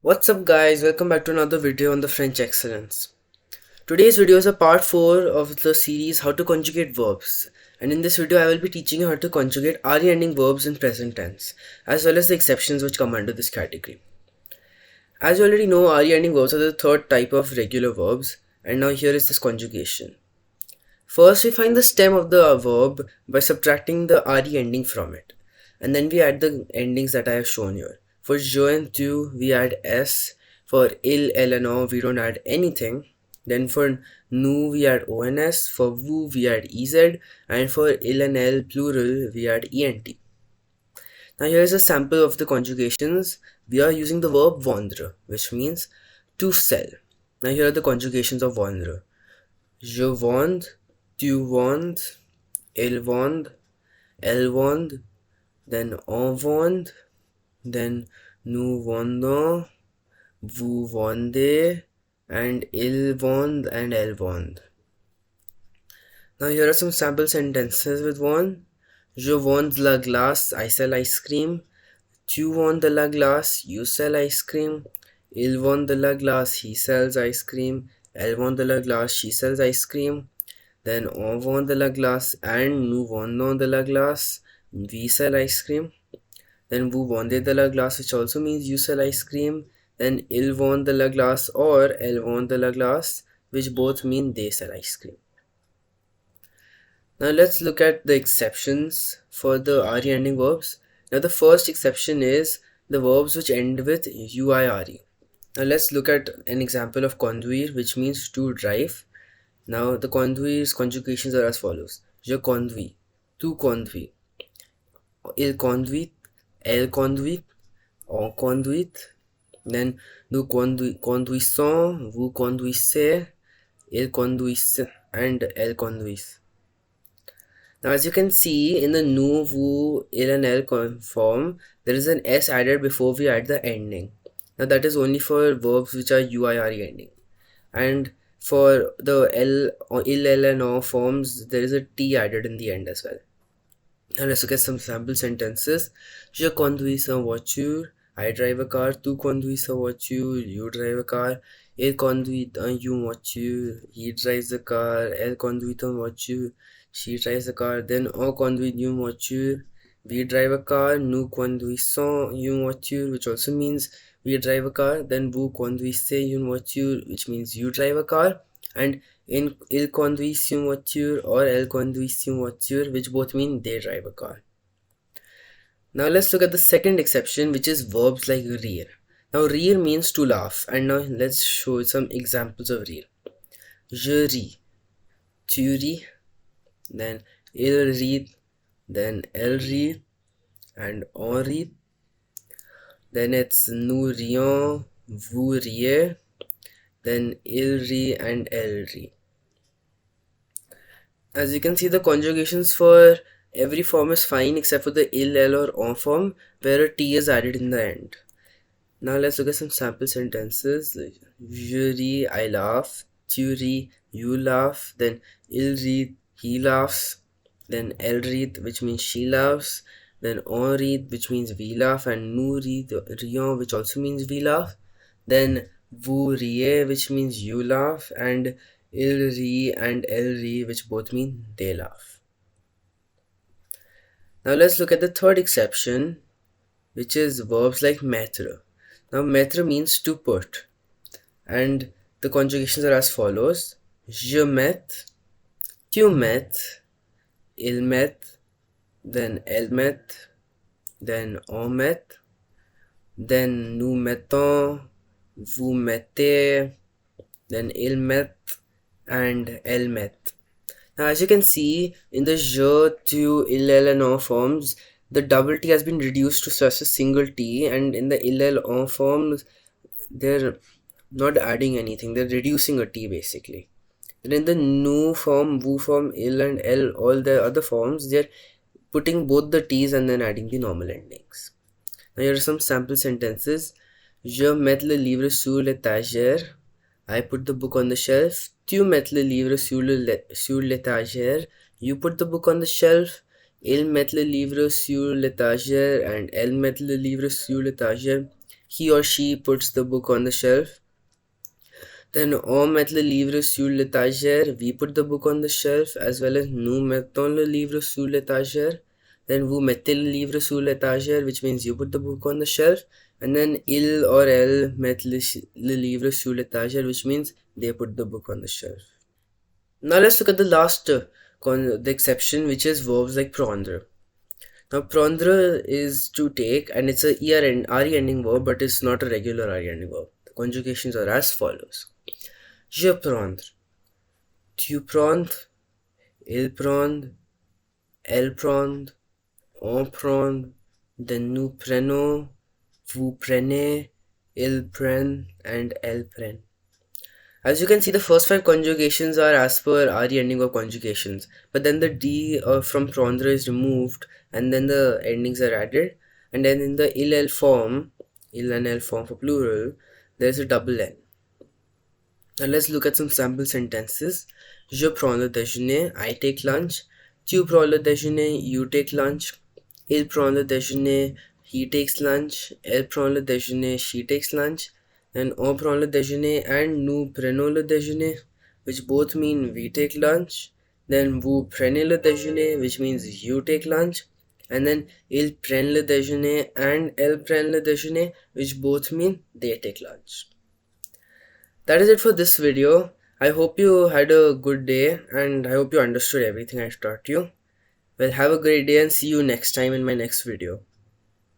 What's up guys, welcome back to another video on the French excellence. Today's video is a part 4 of the series how to conjugate verbs, and in this video I will be teaching you how to conjugate RE ending verbs in present tense as well as the exceptions which come under this category. As you already know, RE ending verbs are the third type of regular verbs, and now here is this conjugation. First we find the stem of the verb by subtracting the RE ending from it, and then we add the endings that I have shown here. For je and tu, we add s. For il, elle and o, we don't add anything. Then for nous, we add ons. For vous, we add ez. And for il and elle, plural, we add ent. Now here is a sample of the conjugations. We are using the verb vendre, which means to sell. Now here are the conjugations of vendre. Je vende, tu vendes, il vende, elle vende, then on vende, then nous vendons, vous vendez, and il vend and elle vend. Now here are some sample sentences with one. Je vends la glace, I sell ice cream. Tu vends de la glace, you sell ice cream. Il vend de la glace, he sells ice cream. Elle vend de la glace, she sells ice cream. Then on vend de la glace and nous vendons de la glace, we sell ice cream. Then vous vendez de la glace, which also means you sell ice cream. Then il vend de la glace or elle vend de la glace, which both mean they sell ice cream. Now let's look at the exceptions for the RE ending verbs. Now the first exception is the verbs which end with UIRE. Now let's look at an example of conduire, which means to drive. Now the conduire's conjugations are as follows. Je conduis, tu conduis, il conduit, elle conduit, on conduit, then nous conduisons, vous conduisez, il conduise, and elle conduise. Now as you can see in the nous, vous, il and elle form, there is an s added before we add the ending. Now that is only for verbs which are UIRE ending. And for the il, elle and o forms, there is a t added in the end as well. Now let's look at some sample sentences. Je conduis une voiture, I drive a car. Tu conduis une voiture, you drive a car. Il conduit une voiture, he drives a car. Elle conduit une voiture, she drives a car. Then on conduit une voiture, we drive a car. Nous conduisons une voiture, which also means we drive a car. Then vous conduisez une voiture, which means you drive a car. And in il conduit une voiture or elle conduit une voiture, which both mean they drive a car. Now let's look at the second exception, which is verbs like rire. Now rire means to laugh, and now let's show some examples of rire. Je ris, tu ris, then il rit, then elle rit, and on rit. Then it's nous rions, vous riez, then il rit and elle rit. As you can see, the conjugations for every form is fine except for the il, elle or on form where a t is added in the end. Now let's look at some sample sentences. Je ris, I laugh. Tu ris, you laugh. Then il rit, he laughs. Then elle rit, which means she laughs. Then on rit, which means we laugh. And nous rions, which also means we laugh. Then vous riez, which means you laugh. And il rit and elle rit, which both mean they laugh. Now let's look at the third exception, which is verbs like mettre. Now mettre means to put, and the conjugations are as follows. Je mette, tu mettes, il mette, then elle mette, then on mette, then nous mettons, vous mettez, then il mette, and elle mette. Now as you can see, in the je, tu, il, elle and on forms, the double T has been reduced to just a single T, and in the il, elle, on forms, they're not adding anything, they're reducing a T basically. Then in the nous form, vous form, il and elle, all the other forms, they're putting both the T's and then adding the normal endings. Now here are some sample sentences. Je mets le livre sur l'étagère, I put the book on the shelf. Tu mets le livre sur l'étagère, you put the book on the shelf. Il met le livre sur l'étagère and elle met le livre sur l'étagère. he or she puts the book on the shelf. Then on met le livre sur l'étagère, we put the book on the shelf, as well as nous mettons le livre sur l'étagère. Then vous mettez le livre sur l'étagère, which means you put the book on the shelf. And then il or elle met le livre sur l'étagère, which means they put the book on the shelf. Now let's look at the last the exception, which is verbs like prendre. Now prendre is to take, and it's a RE ending verb, but it's not a regular RE ending verb. The conjugations are as follows. Je prendre, tu prendre, il prendre, elle prendre, on prendre, then nous prenons, vous prenez, ils prennent, and elles prennent. As you can see, the first 5 conjugations are as per RE ending verb conjugations, but then the D from prendre is removed, and then the endings are added, and then in the il and L form for plural, there's a double N. Now let's look at some sample sentences. Je prends le déjeuner, I take lunch. Tu prends le déjeuner, you take lunch. Il prend le déjeuner, he takes lunch. Elle prend le déjeuner, she takes lunch. And on prend le déjeuner and nous prenons le déjeuner, which both mean we take lunch. Then vous prenez le déjeuner, which means you take lunch. And then ils prennent le déjeuner and elles prennent le déjeuner, which both mean they take lunch. That is it for this video. I hope you had a good day and I hope you understood everything I taught you. Well, have a great day and see you next time in my next video.